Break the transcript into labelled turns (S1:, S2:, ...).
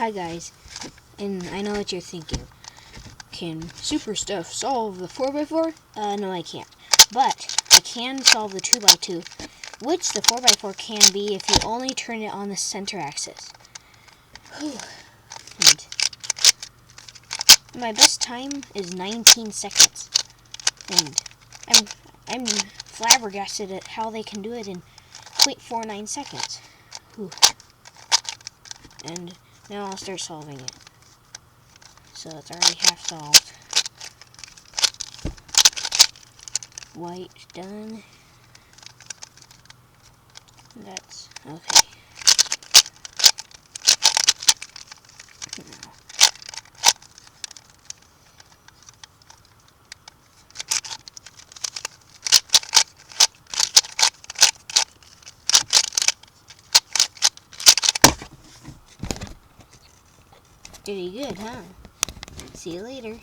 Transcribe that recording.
S1: Hi guys, and I know what you're thinking. Can Super Stuff solve the 4x4? No I can't. But I can solve the 2x2, which the 4x4 can be if you only turn it on the center axis. And my best time is 19 seconds. And I'm flabbergasted at how they can do it in 0.49 seconds. Whew. And now I'll start solving it. So it's already half solved. White done. That's okay. Now. Pretty good, huh? See you later.